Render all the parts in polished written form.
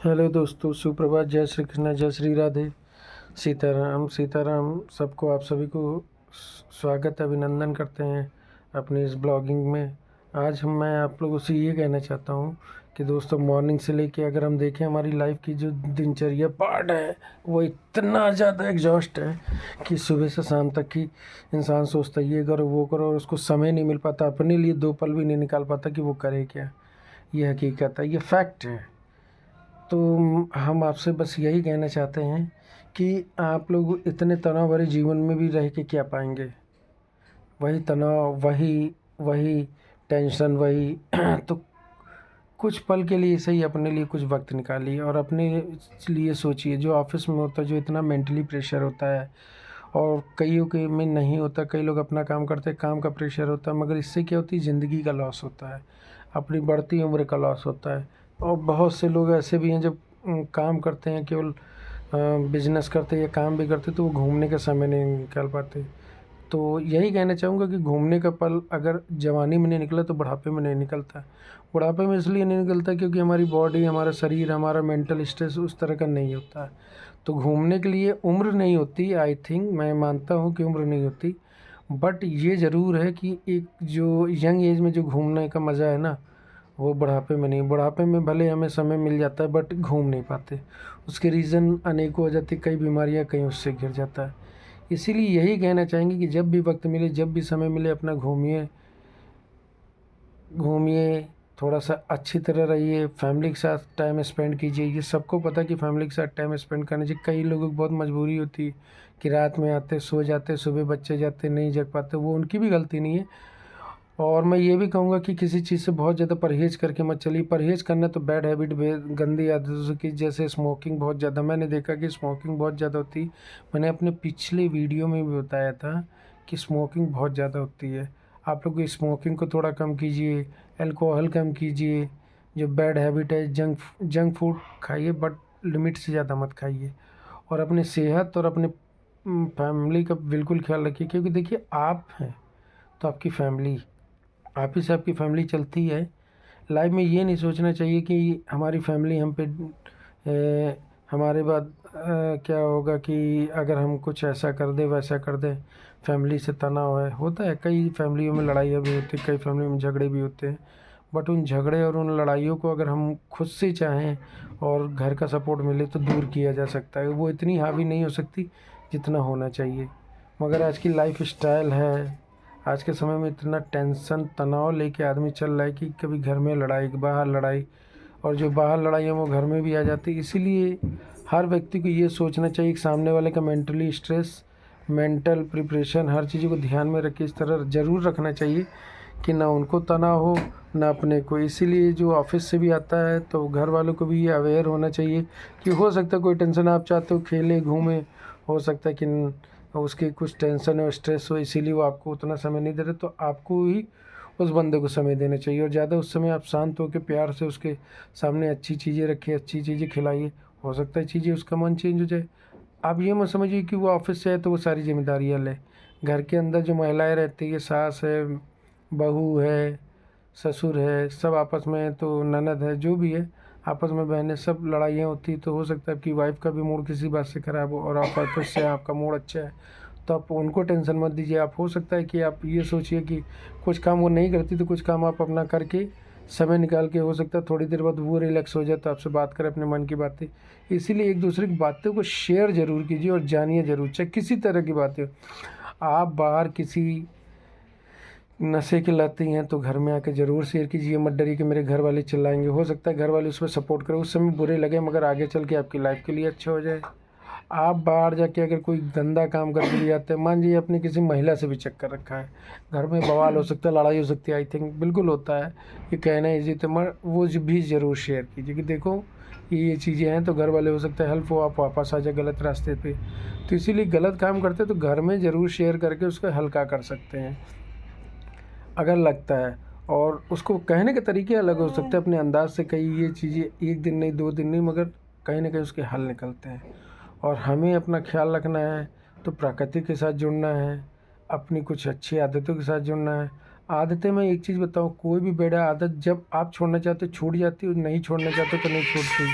Hello दोस्तों, सुप्रभात। जय श्री कृष्ण, जय श्री राधे, सीताराम सीताराम। सबको, आप सभी को स्वागत, अभिनंदन करते हैं अपनी इस ब्लॉगिंग में। आज मैं आप लोगों से ये कहना चाहता हूँ कि दोस्तों, मॉर्निंग से लेके अगर हम देखें हमारी लाइफ की जो दिनचर्या पार्ट है, वो इतना ज़्यादा एग्जॉस्ट है कि सुबह से शाम तक की इंसान सोचता है ये करो वो करो, और उसको समय नहीं मिल पाता, अपने लिए 2 पल भी नहीं निकाल पाता कि वो करे क्या। ये हकीकत है, ये फैक्ट है। तो हम आपसे बस यही कहना चाहते हैं कि आप लोग इतने तनाव भरे जीवन में भी रह के क्या पाएंगे। वही तनाव, वही वही टेंशन, वही तो कुछ पल के लिए सही अपने लिए कुछ वक्त निकालिए और अपने लिए सोचिए। जो ऑफिस में होता है, जो इतना मेंटली प्रेशर होता है, और कईयों के में नहीं होता, कई लोग अपना काम करते हैं, काम का प्रेशर होता है, मगर इससे क्या होती है, ज़िंदगी का लॉस होता है, अपनी बढ़ती उम्र का लॉस होता है। और बहुत से लोग ऐसे भी हैं जब काम करते हैं, केवल बिजनेस करते हैं या काम भी करते, तो वो घूमने का समय नहीं निकाल पाते। तो यही कहना चाहूँगा कि घूमने का पल अगर जवानी में नहीं निकला तो बुढ़ापे में नहीं निकलता। बुढ़ापे में इसलिए नहीं निकलता क्योंकि हमारी बॉडी, हमारा शरीर, हमारा मेंटल स्ट्रेस उस तरह का नहीं होता है। तो घूमने के लिए उम्र नहीं होती, आई थिंक, मैं मानता हूँ कि उम्र नहीं होती। बट ये ज़रूर है कि एक जो यंग एज में जो घूमने का मज़ा है ना, वो बुढ़ापे में नहीं। बुढ़ापे में भले हमें समय मिल जाता है बट घूम नहीं पाते। उसके रीज़न अनेकों हो जाते, कई बीमारियाँ, कहीं उससे घिर जाता है। इसीलिए यही कहना चाहेंगे कि जब भी वक्त मिले, जब भी समय मिले, अपना घूमिए घूमिए, थोड़ा सा अच्छी तरह रहिए, फैमिली के साथ टाइम स्पेंड कीजिए। ये सबको पता है कि फैमिली के साथ टाइम स्पेंड करना चाहिए। कई लोगों की बहुत मजबूरी होती है कि रात में आते, सो जाते, सुबह बच्चे जाते, नहीं जग पाते, वो उनकी भी गलती नहीं है। और मैं ये भी कहूँगा कि किसी चीज़ से बहुत ज़्यादा परहेज़ करके मत चलिए। परहेज़ करना तो बैड हैबिट, गंदी आदतों की, जैसे स्मोकिंग। बहुत ज़्यादा मैंने देखा कि स्मोकिंग बहुत ज़्यादा होती। मैंने अपने पिछले वीडियो में भी बताया था कि स्मोकिंग बहुत ज़्यादा होती है। आप लोग स्मोकिंग को थोड़ा कम कीजिए, अल्कोहल कम कीजिए। जो बैड हैबिट है, जंक फूड खाइए बट लिमिट से ज़्यादा मत खाइए। और अपनी सेहत और अपने फैमिली का बिल्कुल ख्याल रखिए, क्योंकि देखिए, आप हैं तो आपकी फैमिली, आप ही से आपकी फैमिली चलती है। लाइफ में ये नहीं सोचना चाहिए कि हमारी फैमिली हम पे हमारे बाद क्या होगा कि अगर हम कुछ ऐसा कर दे, वैसा कर दे। फैमिली से तनाव है, होता है, कई फैमिलियों में लड़ाइयाँ भी होती हैं, कई फैमिली में झगड़े भी होते हैं। बट उन झगड़े और उन लड़ाइयों को अगर हम खुद से चाहें और घर का सपोर्ट मिले तो दूर किया जा सकता है। वो इतनी हावी नहीं हो सकती जितना होना चाहिए। मगर आज की लाइफ स्टाइल है, आज के समय में इतना टेंशन, तनाव लेके आदमी चल रहा है कि कभी घर में लड़ाई, बाहर लड़ाई, और जो बाहर लड़ाई है वो घर में भी आ जाती है। इसीलिए हर व्यक्ति को ये सोचना चाहिए कि सामने वाले का मेंटली स्ट्रेस, मेंटल प्रिपरेशन, हर चीज़ों को ध्यान में रख के इस तरह ज़रूर रखना चाहिए कि ना उनको तनाव हो, ना अपने को। इसीलिए जो ऑफिस से भी आता है तो घर वालों को भी ये अवेयर होना चाहिए कि हो सकता है कोई टेंशन आप चाहते हो, खेले घूमे, हो सकता है कि उसकी कुछ टेंशन और स्ट्रेस हो, इसीलिए वो आपको उतना समय नहीं दे रहे। तो आपको ही उस बंदे को समय देना चाहिए, और ज़्यादा उस समय आप शांत होकर प्यार से उसके सामने अच्छी चीज़ें रखिए, अच्छी चीज़ें खिलाइए। हो सकता है चीज़ें, उसका मन चेंज हो जाए। आप ये मत समझिए कि वो ऑफिस से है तो वो सारी जिम्मेदारियाँ ले। घर के अंदर जो महिलाएं रहती है, सास है, बहू है, ससुर है, सब आपस में, तो ननद है, जो भी है, आपस में बहनें, सब लड़ाइयाँ होती। तो हो सकता है कि वाइफ का भी मूड किसी बात से ख़राब हो और आप ऑफिस से आपका मूड अच्छा है, तो आप उनको टेंशन मत दीजिए। आप, हो सकता है कि आप ये सोचिए कि कुछ काम वो नहीं करती तो कुछ काम आप अपना करके समय निकाल के, हो सकता है थोड़ी देर बाद वो रिलैक्स हो जाए तो आपसे बात करें अपने मन की बातें। इसीलिए एक दूसरे की बातों को शेयर ज़रूर कीजिए और जानिए ज़रूर, चाहे किसी तरह की बातें हो। आप बाहर किसी नशे की लती हैं तो घर में आके ज़रूर शेयर कीजिए। मत डरिए कि मेरे घर वाले चिल्लाएंगे। हो सकता है घर वाले उसमें सपोर्ट करें, उस समय बुरे लगे, मगर आगे चल के आपकी लाइफ के लिए अच्छा हो जाए। आप बाहर जाके अगर कोई गंदा काम करके भी आते हैं, मान लीजिए आपने किसी महिला से भी चक्कर रखा है, घर में बवाल हो सकता है, लड़ाई हो सकती है, आई थिंक बिल्कुल होता है, ये कहना ईजी तो, मगर वो भी ज़रूर शेयर कीजिए कि देखो ये चीज़ें हैं, तो घर वाले, हो सकता है हेल्प हो, आप वापस आ जाए गलत रास्ते पे। तो इसीलिए गलत काम करते तो घर में ज़रूर शेयर करके उसको हल्का कर सकते हैं अगर लगता है। और उसको कहने के तरीके अलग हो सकते हैं, अपने अंदाज से कई ये चीज़ें, एक दिन नहीं, 2 दिन नहीं, मगर कहीं ना कहीं उसके हल निकलते हैं। और हमें अपना ख्याल रखना है तो प्रकृति के साथ जुड़ना है, अपनी कुछ अच्छी आदतों के साथ जुड़ना है। आदतें, मैं एक चीज़ बताऊँ, कोई भी बेड़ा आदत जब आप छोड़ना चाहते हो छूट जाती है, और नहीं छोड़ना चाहते तो नहीं छूटती।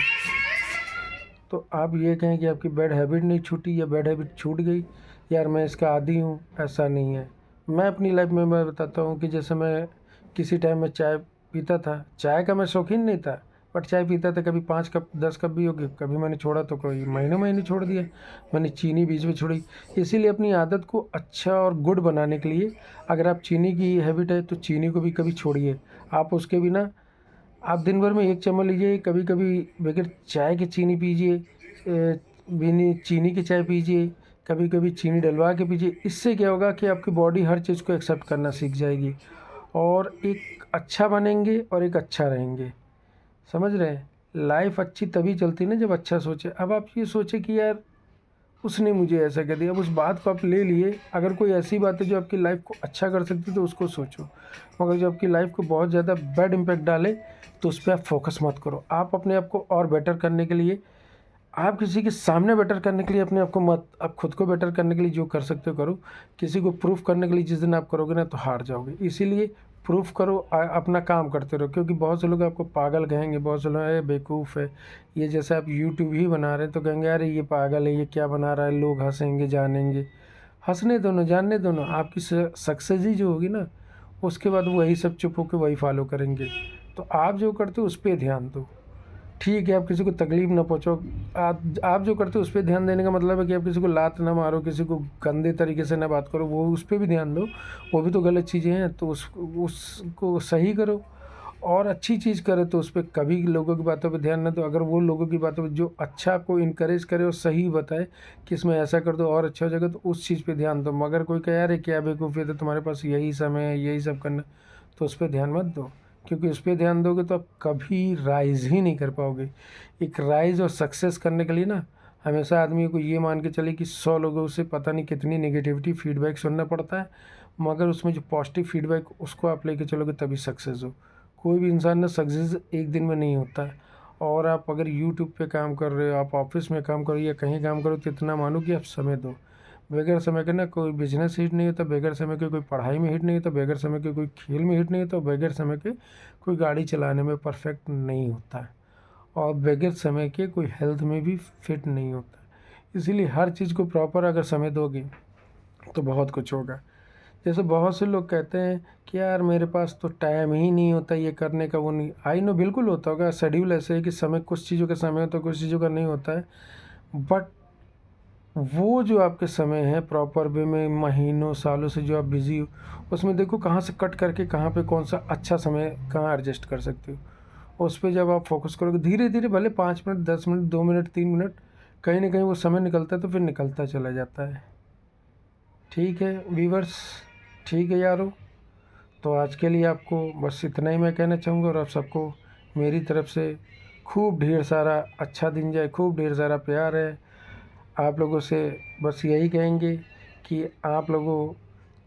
तो आप ये कहें कि आपकी बैड हैबिट नहीं छूटी या बैड हैबिट छूट गई, यार मैं इसका आदी हूँ, ऐसा नहीं है। मैं अपनी लाइफ में मैं बताता हूँ कि जैसे मैं किसी टाइम में चाय पीता था, चाय का मैं शौकीन नहीं था, बट चाय पीता था, कभी 5 कप 10 कप भी हो गए, कभी मैंने छोड़ा तो कोई महीनों महीने छोड़ दिया। मैंने चीनी बीच में छोड़ी। इसीलिए अपनी आदत को अच्छा और गुड बनाने के लिए अगर आप चीनी की हैबिट है तो चीनी को भी कभी छोड़िए। आप उसके बिना आप दिन भर में 1 चम्मच लीजिए, कभी कभी बगैर चाय की चीनी पीजिए, बिना चीनी की चाय पीजिए, कभी कभी चीनी डलवा के पीजिए। इससे क्या होगा कि आपकी बॉडी हर चीज़ को एक्सेप्ट करना सीख जाएगी और एक अच्छा बनेंगे और एक अच्छा रहेंगे। समझ रहे हैं? लाइफ अच्छी तभी चलती है ना जब अच्छा सोचे। अब आप ये सोचे कि यार उसने मुझे ऐसा कह दिया, अब उस बात को आप ले लिए। अगर कोई ऐसी बात है जो आपकी लाइफ को अच्छा कर सकती है तो उसको सोचो, मगर जो आपकी लाइफ को बहुत ज़्यादा बैड इम्पैक्ट डाले तो उस पर आप फोकस मत करो। आप अपने आप को और बेटर करने के लिए, आप किसी के सामने बेटर करने के लिए अपने आप को मत, आप खुद को बेटर करने के लिए जो कर सकते हो करो। किसी को प्रूफ करने के लिए जिस दिन आप करोगे ना तो हार जाओगे। इसीलिए प्रूफ करो, अपना काम करते रहो। क्योंकि बहुत से लोग आपको पागल कहेंगे, बहुत से लोग ये बेवकूफ़ है, ये जैसे आप यूट्यूब ही बना रहे हैं तो कहेंगे अरे ये पागल है, ये क्या बना रहा है, लोग हंसेंगे जानेंगे। हंसने दो ना, जानने दो ना। आपकी सक्सेस ही जो होगी ना उसके बाद वही सब चुप होकर वही फॉलो करेंगे। तो आप जो करते हो उस पर ध्यान दो। ठीक है, आप किसी को तकलीफ़ ना पहुँचाओ। आप जो करते हो उस पर ध्यान देने का मतलब है कि आप किसी को लात ना मारो, किसी को गंदे तरीके से ना बात करो, वो उस पर भी ध्यान दो। वो भी तो गलत चीज़ें हैं, तो उसको सही करो। और अच्छी चीज़ करे तो उस पर कभी लोगों की बातों पे ध्यान ना दो। अगर वो लोगों की बातों पे जो अच्छा आपको इनकरेज करे और सही बताए कि इसमें ऐसा कर दो और अच्छा हो जाएगा, तो उस चीज़ पे ध्यान दो। मगर कोई कहे यार क्या बेवकूफ़ी है, तो तुम्हारे पास यही समय है, यही सब करना, तो उस पर ध्यान मत दो। क्योंकि उस पर ध्यान दोगे तो आप कभी राइज़ ही नहीं कर पाओगे। एक राइज़ और सक्सेस करने के लिए ना हमेशा आदमी को ये मान के चले कि 100 लोगों से पता नहीं कितनी नेगेटिविटी फीडबैक सुनना पड़ता है, मगर उसमें जो पॉजिटिव फीडबैक उसको आप लेके चलोगे तभी सक्सेस हो। कोई भी इंसान ना सक्सेस एक दिन में नहीं होता है। और आप अगर यूट्यूब पे काम कर रहे हो, आप ऑफिस में काम करो या कहीं काम करो, तो इतना मानो कि आप समय दो। बगैर समय के ना कोई बिजनेस हिट नहीं होता, बगैर समय के कोई पढ़ाई में हिट नहीं होता, बगैर समय के कोई खेल में हिट नहीं होता, बगैर समय के कोई गाड़ी चलाने में परफेक्ट नहीं होता है, और बगैर समय के कोई हेल्थ में भी फिट नहीं होता। इसीलिए हर चीज़ को प्रॉपर अगर समय दोगे तो बहुत कुछ होगा। जैसे बहुत से लोग कहते हैं कि यार मेरे पास तो टाइम ही नहीं होता ये करने का, वो नहीं। आई नो, बिल्कुल होता होगा। शेड्यूल ऐसे है कि समय, कुछ चीज़ों का समय होता है, कुछ चीज़ों का नहीं होता है। बट वो जो आपके समय है प्रॉपर वे में महीनों सालों से जो आप बिज़ी हो, उसमें देखो कहाँ से कट करके कहाँ पे कौन सा अच्छा समय कहाँ एडजस्ट कर सकते हो। उस पर जब आप फोकस करोगे धीरे धीरे, भले 5 मिनट 10 मिनट 2 मिनट 3 मिनट, कहीं ना कहीं वो समय निकलता है तो फिर निकलता चला जाता है। ठीक है व्यूवर्स, ठीक है यारो। तो आज के लिए आपको बस इतना ही मैं कहना चाहूँगा, और आप सबको मेरी तरफ से खूब ढेर सारा अच्छा दिन जाए, खूब ढेर सारा प्यार है। आप लोगों से बस यही कहेंगे कि आप लोगों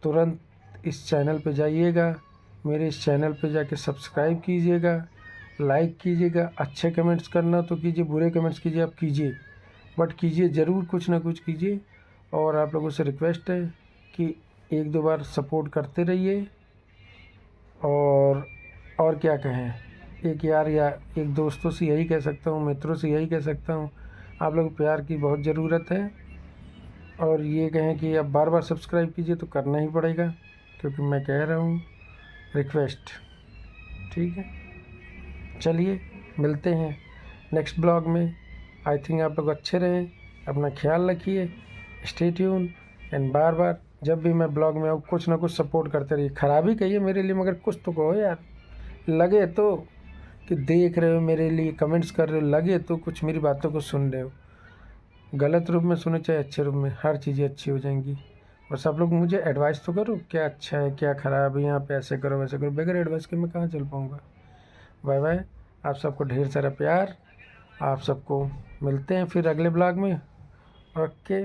तुरंत इस चैनल पे जाइएगा, मेरे इस चैनल पे जाके सब्सक्राइब कीजिएगा, लाइक कीजिएगा। अच्छे कमेंट्स करना तो कीजिए, बुरे कमेंट्स कीजिए आप कीजिए, बट कीजिए ज़रूर, कुछ ना कुछ कीजिए। और आप लोगों से रिक्वेस्ट है कि 1-2 बार सपोर्ट करते रहिए। और क्या कहें, एक यार या एक दोस्तों से यही कह सकता हूँ, मित्रों से यही कह सकता हूँ, आप लोग प्यार की बहुत ज़रूरत है। और ये कहें कि आप बार बार सब्सक्राइब कीजिए तो करना ही पड़ेगा, क्योंकि मैं कह रहा हूँ, रिक्वेस्ट। ठीक है, चलिए मिलते हैं नेक्स्ट ब्लॉग में। आई थिंक आप लोग अच्छे रहें, अपना ख्याल रखिए, स्टे ट्यून। एंड बार बार जब भी मैं ब्लॉग में आऊँ कुछ ना कुछ सपोर्ट करते रहिए। खराबी कहिए मेरे लिए, मगर कुछ तो कहो यार। लगे तो कि देख रहे हो मेरे लिए, कमेंट्स कर रहे हो, लगे तो कुछ मेरी बातों को सुन रहे हो। गलत रूप में सुने चाहे अच्छे रूप में, हर चीज़ें अच्छी हो जाएंगी। बस आप लोग मुझे एडवाइस तो करो, क्या अच्छा है क्या ख़राब है, यहाँ पे ऐसे करो वैसे करो। बगैर एडवाइस के मैं कहाँ चल पाऊँगा। बाय बाय, आप सबको ढेर सारा प्यार। आप सबको मिलते हैं फिर अगले ब्लॉग में। ओके।